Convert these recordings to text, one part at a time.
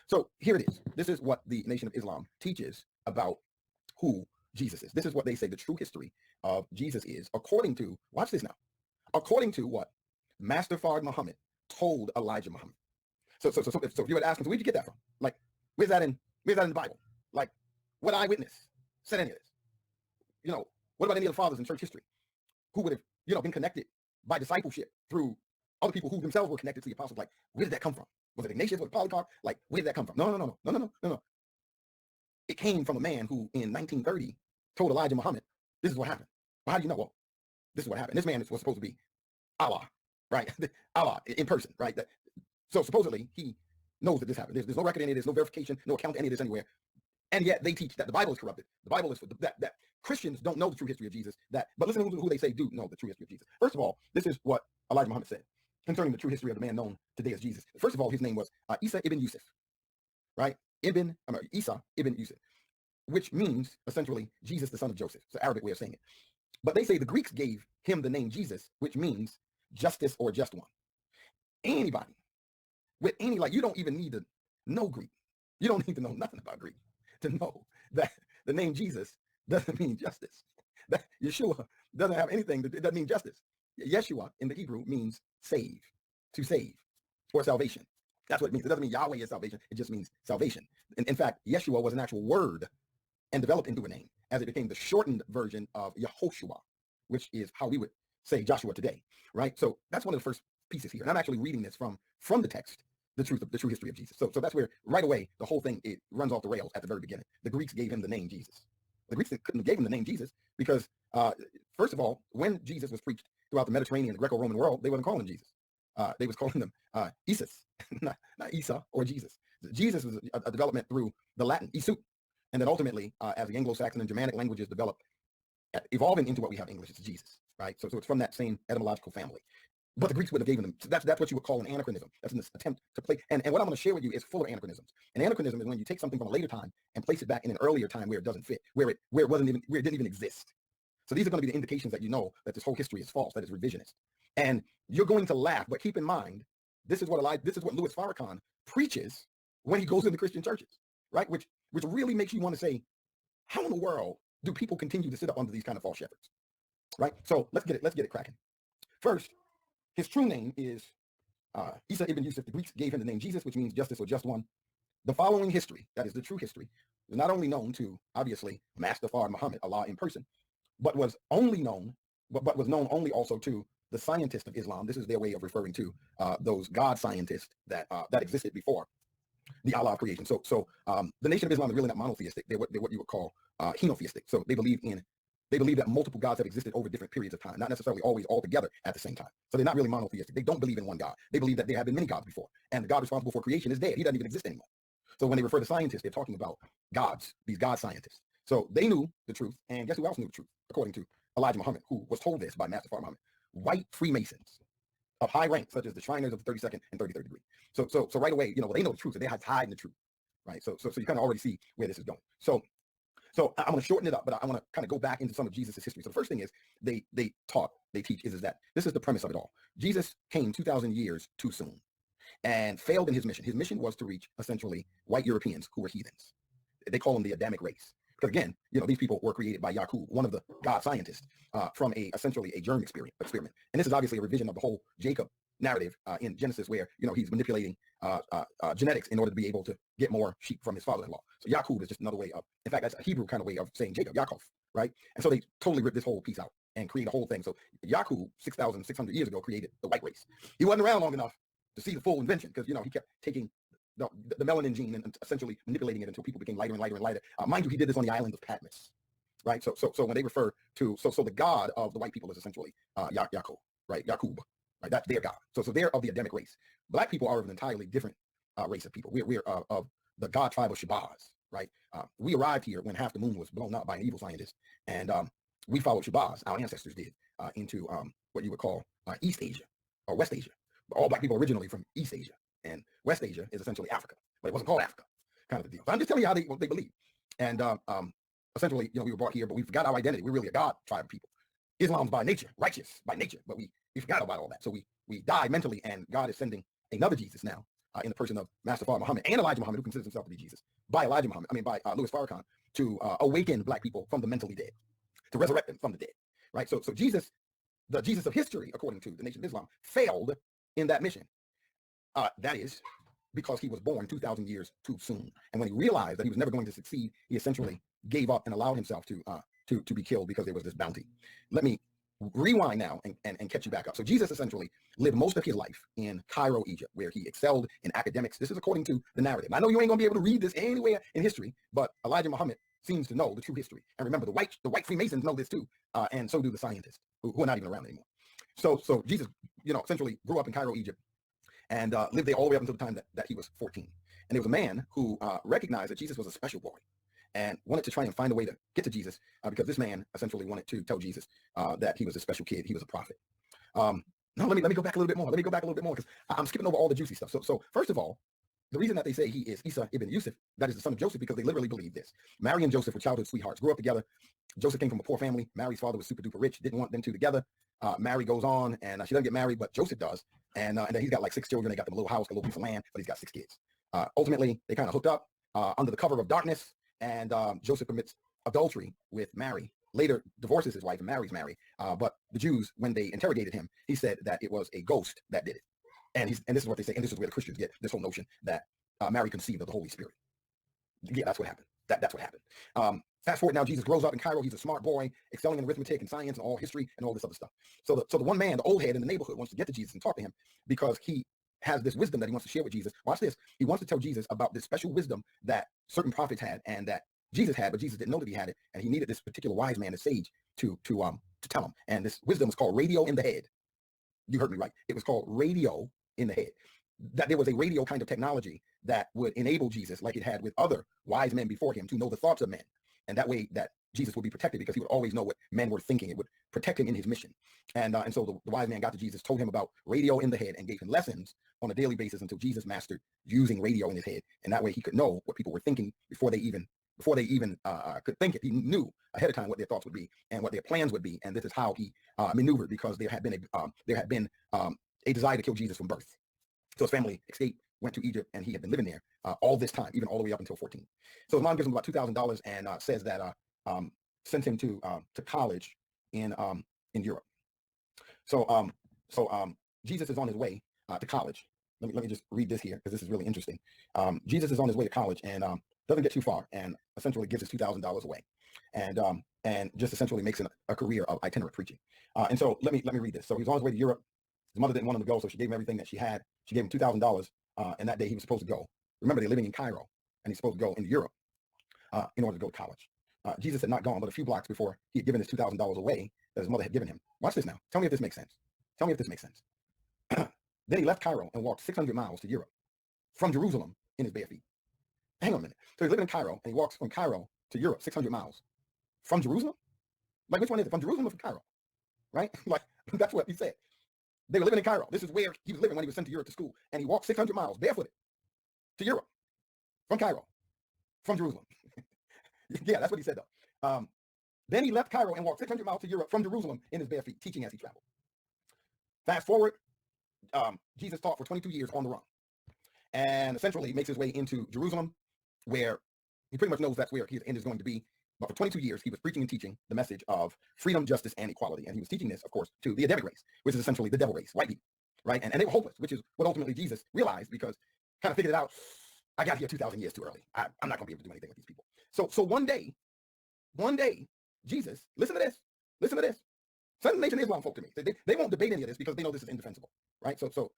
So here it is. This is what the Nation of Islam teaches about who Jesus is. This is what they say the true history of Jesus is, according to, watch this now, according to what Master Fard Muhammad told Elijah Muhammad. So if you would ask him, so where'd you get that from? Like, where's that in the Bible? Like, what eyewitness said any of this? You know, what about any of the fathers in church history who would have, been connected by discipleship through other people who themselves were connected to the apostles? Like, where did that come from? Was it Ignatius? Was it Polycarp? Like, where did that come from? No. It came from a man who in 1930 told Elijah Muhammad, this is what happened. Well, how do you know? Well, this is what happened. This man was supposed to be Allah, right? Allah in person, right? So supposedly he knows that this happened. There's no record in it. There's no verification, no account of any of this anywhere. And yet they teach that the Bible is corrupted. The Bible is that Christians don't know the true history of Jesus. But listen to who they say do know the true history of Jesus. First of all, this is what Elijah Muhammad said concerning the true history of the man known today as Jesus. First of all, his name was Isa ibn Yusuf, right? Isa ibn Yusuf, which means essentially Jesus, the son of Joseph. It's the Arabic way of saying it. But they say the Greeks gave him the name Jesus, which means justice or just one. Anybody with any, like, you don't even need to know Greek. You don't need to know nothing about Greek to know that the name Jesus doesn't mean justice. That Yeshua doesn't have anything, it doesn't mean justice. Yeshua in the Hebrew means save, to save, or salvation. That's what it means. It doesn't mean Yahweh is salvation. It just means salvation. In fact, Yeshua was an actual word and developed into a name as it became the shortened version of Yehoshua, which is how we would say Joshua today, right? So that's one of the first pieces here. And I'm actually reading this from the text, the true history of Jesus. So that's where right away the whole thing, it runs off the rails at the very beginning. The Greeks gave him the name Jesus. The Greeks couldn't have gave him the name Jesus because first of all, when Jesus was preached throughout the Mediterranean, the Greco-Roman world, they wasn't calling him Jesus. They was calling them Isis, not Isa or Jesus. Jesus was a development through the Latin Isu, and then ultimately, as the Anglo-Saxon and Germanic languages developed, evolving into what we have in English, it's Jesus, right? So it's from that same etymological family. But the Greeks would have given them, that's what you would call an anachronism. That's an attempt to play, and what I'm going to share with you is full of anachronisms. An anachronism is when you take something from a later time and place it back in an earlier time where it doesn't fit, where it didn't even exist. So these are going to be the indications that you know that this whole history is false, that it's revisionist. And you're going to laugh, but keep in mind, this is what Louis Farrakhan preaches when he goes into Christian churches, right? Which really makes you want to say, how in the world do people continue to sit up under these kind of false shepherds, right? So let's get it cracking. First, his true name is Isa ibn Yusuf. The Greeks gave him the name Jesus, which means justice or just one. The following history, that is the true history, is not only known to, obviously, Master Fard Muhammad, Allah in person, but was known only also to the scientists of Islam. This is their way of referring to those God scientists that existed before the Allah of creation. So the Nation of Islam is really not monotheistic. They're what you would call henotheistic. So they believe that multiple gods have existed over different periods of time, not necessarily always all together at the same time. So they're not really monotheistic. They don't believe in one God. They believe that there have been many gods before, and the God responsible for creation is dead. He doesn't even exist anymore. So when they refer to scientists, they're talking about gods, these God scientists. So they knew the truth, and guess who else knew the truth? According to Elijah Muhammad, who was told this by Master Fard Muhammad, white Freemasons of high rank, such as the Shriners of the 32nd and 33rd degree. So right away, they know the truth, so they're hiding the truth, right? So you kind of already see where this is going. So I'm going to shorten it up, but I want to kind of go back into some of Jesus' history. So the first thing is they teach is that this is the premise of it all. Jesus came 2,000 years too soon and failed in his mission. His mission was to reach essentially white Europeans who were heathens. They call them the Adamic race. Because again, these people were created by Yaqub, one of the God scientists, from essentially a germ experiment. And this is obviously a revision of the whole Jacob narrative in Genesis, where he's manipulating genetics in order to be able to get more sheep from his father-in-law. So Yaqub is just another way of, in fact, that's a Hebrew kind of way of saying Jacob, Yaakov, right? And so they totally ripped this whole piece out and create a whole thing. So Yaqub, 6,600 years ago, created the white race. He wasn't around long enough to see the full invention because he kept taking the melanin gene and essentially manipulating it until people became lighter and lighter and lighter. Mind you, he did this on the island of Patmos, right? So when they refer to, so the God of the white people is essentially Yaakov, right? Yaqub, right? That's their God. So they're of the Adamic race. Black people are of an entirely different race of people. We're of the God tribe of Shabazz, right? We arrived here when half the moon was blown up by an evil scientist, and we followed Shabazz, our ancestors did, into what you would call East Asia or West Asia. All black people originally from East Asia. And West Asia is essentially Africa, but it wasn't called Africa, kind of a deal. So I'm just telling you what they believe. And essentially, we were brought here, but we forgot our identity. We're really a God tribe of people. Islam's by nature, righteous by nature, but we forgot about all that. So we die mentally, and God is sending another Jesus now in the person of Master Fard Muhammad and Elijah Muhammad, who considers himself to be Jesus, by Elijah Muhammad, by Louis Farrakhan, to awaken black people from the mentally dead, to resurrect them from the dead, right? So Jesus, the Jesus of history, according to the Nation of Islam, failed in that mission. That is because he was born 2,000 years too soon. And when he realized that he was never going to succeed, he essentially gave up and allowed himself to be killed because there was this bounty. Let me rewind now and catch you back up. So Jesus essentially lived most of his life in Cairo, Egypt, where he excelled in academics. This is according to the narrative. I know you ain't gonna be able to read this anywhere in history, but Elijah Muhammad seems to know the true history. And remember, the white Freemasons know this too, and so do the scientists who are not even around anymore. So Jesus, essentially grew up in Cairo, Egypt, and lived there all the way up until the time that he was 14. And there was a man who recognized that Jesus was a special boy and wanted to try and find a way to get to Jesus because this man essentially wanted to tell Jesus that he was a special kid, he was a prophet. Now let me go back a little bit more. Let me go back a little bit more because I'm skipping over all the juicy stuff. So first of all, the reason that they say he is Isa ibn Yusuf, that is the son of Joseph, because they literally believe this. Mary and Joseph were childhood sweethearts, grew up together. Joseph came from a poor family. Mary's father was super duper rich, didn't want them two together. Mary goes on and she doesn't get married, but Joseph does. And then he's got like 6 children. They got them a little house, a little piece of land, but he's got 6 kids. Ultimately, they kind of hooked up under the cover of darkness, and Joseph commits adultery with Mary. Later, divorces his wife and marries Mary. But the Jews, when they interrogated him, he said that it was a ghost that did it. And this is what they say, and this is where the Christians get this whole notion that Mary conceived of the Holy Spirit. Yeah, that's what happened. That's what happened. Fast forward now, Jesus grows up in Cairo. He's a smart boy, excelling in arithmetic and science and all history and all this other stuff. So the one man, the old head in the neighborhood, wants to get to Jesus and talk to him because he has this wisdom that he wants to share with Jesus. Watch this. He wants to tell Jesus about this special wisdom that certain prophets had and that Jesus had, but Jesus didn't know that he had it, and he needed this particular wise man, a sage, to tell him. And this wisdom is called radio in the head. You heard me right. It was called radio in the head. That there was a radio kind of technology that would enable Jesus, like it had with other wise men before him, to know the thoughts of men. And that way that Jesus would be protected because he would always know what men were thinking. It would protect him in his mission. And so the wise man got to Jesus, told him about radio in the head, and gave him lessons on a daily basis until Jesus mastered using radio in his head. And that way he could know what people were thinking before they even could think it. He knew ahead of time what their thoughts would be and what their plans would be. And this is how he maneuvered, because there had been a desire to kill Jesus from birth. So his family escaped, went to Egypt, and he had been living there all this time, even all the way up until 14. So his mom gives him about $2,000 and says that sent him to college in Europe. So Jesus is on his way to college. Let me just read this here because this is really interesting. Jesus is on his way to college and doesn't get too far, and essentially gives his $2,000 away, and just essentially makes a career of itinerant preaching. And so let me read this. So he was on his way to Europe. His mother didn't want him to go, so she gave him everything that she had. She gave him $2,000, and that day he was supposed to go. Remember, they're living in Cairo, and he's supposed to go into Europe in order to go to college. Jesus had not gone but a few blocks before he had given his $2,000 away that his mother had given him. Watch this now. Tell me if this makes sense. Tell me if this makes sense. Then he left Cairo and walked 600 miles to Europe from Jerusalem in his bare feet. Hang on a minute. So he's living in Cairo, and he walks from Cairo to Europe 600 miles from Jerusalem? Like, which one is it? From Jerusalem or from Cairo? Right? Like, that's what he said. They were living in Cairo. This is where he was living when he was sent to Europe to school. And he walked 600 miles barefooted to Europe from Cairo, from Jerusalem. Yeah, that's what he said, though. Then he left Cairo and walked 600 miles to Europe from Jerusalem in his bare feet, teaching as he traveled. Fast forward, Jesus taught for 22 years on the run. And essentially makes his way into Jerusalem, where he pretty much knows that's where his end is going to be. But for 22 years, he was preaching and teaching the message of freedom, justice, and equality. And he was teaching this, of course, to the Adamic race, which is essentially the devil race, white people, right? And they were hopeless, which is what ultimately Jesus realized, because kind of figured it out. I got here 2,000 years too early. I'm not going to be able to do anything with these people. So one day, Jesus, listen to this. Send Nation of Islam folk to me. They won't debate any of this because they know this is indefensible, right? So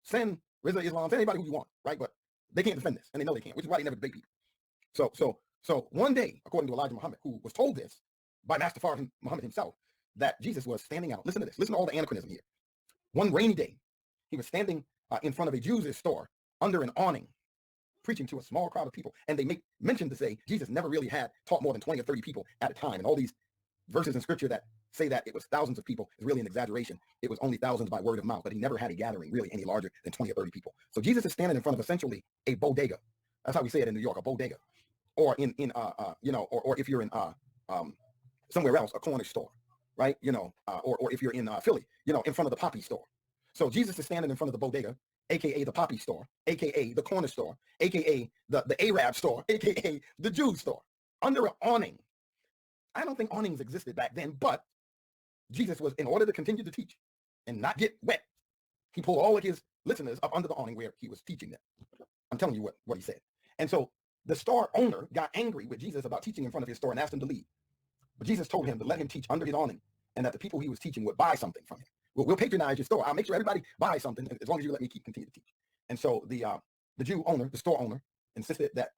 send Rizla Islam, send anybody who you want, right? But they can't defend this, and they know they can't, which is why they never debate people. So one day, according to Elijah Muhammad, who was told this by Master Fard Muhammad himself, that Jesus was standing out. Listen to this. Listen to all the anachronism here. One rainy day, he was standing in front of a Jew's store under an awning, preaching to a small crowd of people. And they make mention to say Jesus never really had taught more than 20 or 30 people at a time. And all these verses in scripture that say that it was thousands of people is really an exaggeration. It was only thousands by word of mouth, but he never had a gathering really any larger than 20 or 30 people. So Jesus is standing in front of essentially a bodega. That's how we say it in New York, a bodega. Or or if you're in somewhere else, a corner store, right? Or if you're in Philly, in front of the Poppy store. So Jesus is standing in front of the bodega, aka the Poppy store, aka the corner store, aka the Arab store, aka the Jew store, under an awning. I don't think awnings existed back then, but Jesus was, in order to continue to teach and not get wet, he pulled all of his listeners up under the awning where he was teaching them. I'm telling you what he said. And so the store owner got angry with Jesus about teaching in front of his store and asked him to leave. But Jesus told him to let him teach under his awning and that the people he was teaching would buy something from him. We'll patronize your store. I'll make sure everybody buys something as long as you let me continue to teach. And so the Jew owner, the store owner, insisted that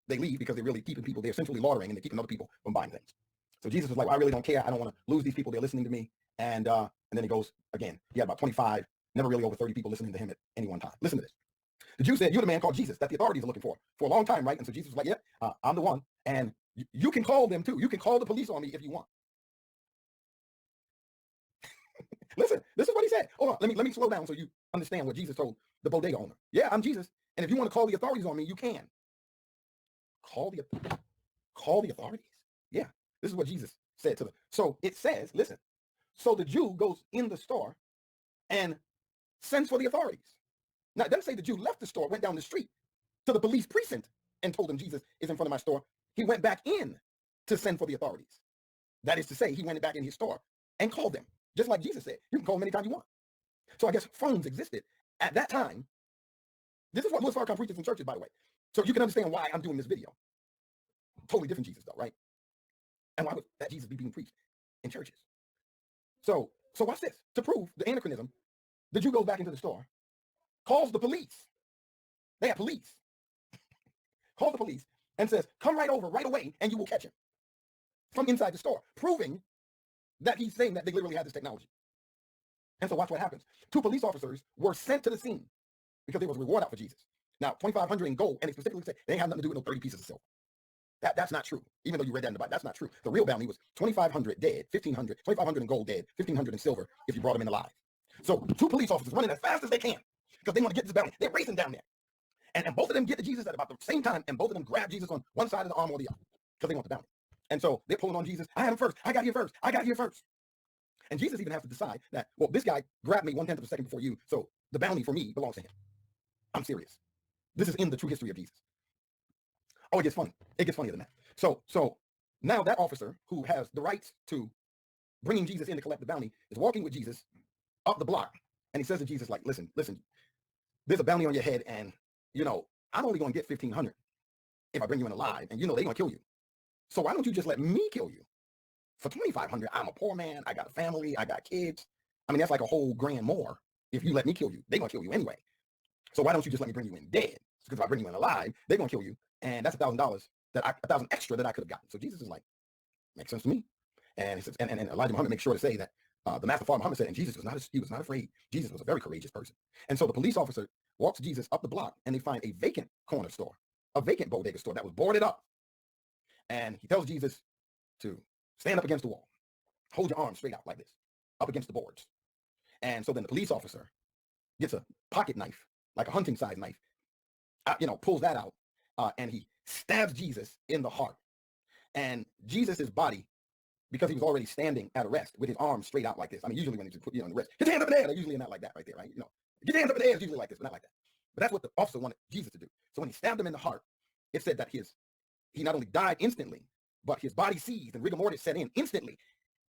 they leave because they're really keeping people, they're essentially laundering and they're keeping other people from buying things. So Jesus was like, well, I really don't care. I don't want to lose these people. They're listening to me. And then he goes again. He had about 25, never really over 30 people listening to him at any one time. Listen to this. The Jew said, you're the man called Jesus that the authorities are looking for a long time, right? And so Jesus was like, yeah, I'm the one. And you can call them too. You can call the police on me if you want. Listen, this is what he said. Hold on, let me slow down so you understand what Jesus told the bodega owner. Yeah, I'm Jesus. And if you want to call the authorities on me, you can. Call the authorities? Yeah, this is what Jesus said to them. So it says, listen, so the Jew goes in the store and sends for the authorities. Now, it doesn't say the Jew left the store, went down the street to the police precinct and told them Jesus is in front of my store. He went back in to send for the authorities. That is to say, he went back in his store and called them. Just like Jesus said, you can call them anytime you want. So I guess phones existed at that time. This is what Louis Farrakhan preaches in churches, by the way. So you can understand why I'm doing this video. Totally different Jesus, though, right? And why would that Jesus be being preached in churches? So watch this. To prove the anachronism, the Jew goes back into the store, calls the police. They have police. Calls the police and says, come right over right away and you will catch him from inside the store, proving that he's saying that they literally have this technology. And so watch what happens. 2 police officers were sent to the scene because there was a reward out for Jesus. Now, 2,500 in gold, and they specifically say they ain't have nothing to do with no 30 pieces of silver. That's not true. Even though you read that in the Bible, that's not true. The real bounty was 2,500 dead, 1,500, 2,500 in gold dead, 1,500 in silver if you brought them in alive. So 2 police officers running as fast as they can because they want to get this bounty. They're racing down there. And both of them get to Jesus at about the same time, and both of them grab Jesus on one side of the arm or the other because they want the bounty. And so they're pulling on Jesus. I had him first. I got here first. I got here first. And Jesus even has to decide that, well, this guy grabbed me 1/10 of a second before you, so the bounty for me belongs to him. I'm serious. This is in the true history of Jesus. Oh, it gets funny. It gets funnier than that. So now that officer who has the rights to bringing Jesus in to collect the bounty is walking with Jesus up the block. And he says to Jesus, like, listen, there's a bounty on your head. And, I'm only going to get 1,500 if I bring you in alive. And, they're going to kill you. So why don't you just let me kill you? For 2,500, I'm a poor man. I got a family. I got kids. I mean, that's like a whole grand more. If you let me kill you, they're going to kill you anyway. So why don't you just let me bring you in dead? Because if I bring you in alive, they're going to kill you. And that's $1,000 $1,000 extra that I could have gotten. So Jesus is like, makes sense to me. And he says, and Elijah Muhammad makes sure to say that the Master Father Muhammad said, and Jesus was not afraid. Jesus was a very courageous person. And so the police officer walks Jesus up the block and they find a vacant corner store, a vacant bodega store that was boarded up. And he tells Jesus to stand up against the wall, hold your arms straight out like this, up against the boards. And so then the police officer gets a pocket knife, like a hunting size knife, pulls that out, and he stabs Jesus in the heart. And Jesus's body, because he was already standing at a rest with his arms straight out like this. I mean, usually when he's put on the rest, his hands up in the air, they're usually not like that right there, right? Get your hands up in the air, it's usually like this, but not like that. But that's what the officer wanted Jesus to do. So when he stabbed him in the heart, it said that he not only died instantly, but his body seized and rigor mortis set in instantly.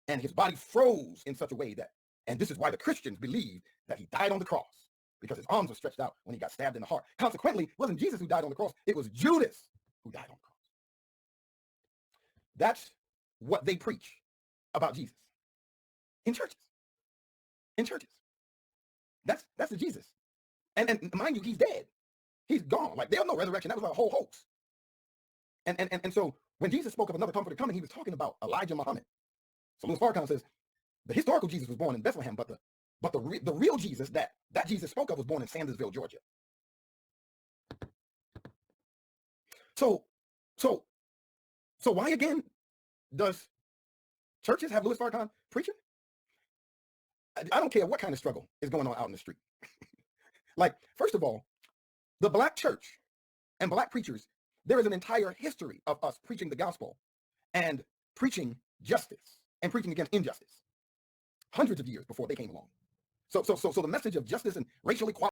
And his body froze in such a way that, and this is why the Christians believe that he died on the cross, because his arms were stretched out when he got stabbed in the heart. Consequently, it wasn't Jesus who died on the cross, it was Judas who died on the cross. That's what they preach about Jesus in churches. In churches. That's the Jesus. And mind you, he's dead. He's gone. Like, there's no resurrection. That was a whole hoax. And so when Jesus spoke of another comforter coming, he was talking about Elijah Muhammad. So Louis Farrakhan says the historical Jesus was born in Bethlehem, but the real Jesus that Jesus spoke of was born in Sandersville, Georgia. So why again does churches have Louis Farrakhan preaching? I don't care what kind of struggle is going on out in the street. Like, first of all, the black church and black preachers, there is an entire history of us preaching the gospel and preaching justice and preaching against injustice hundreds of years before they came along. So the message of justice and racial equality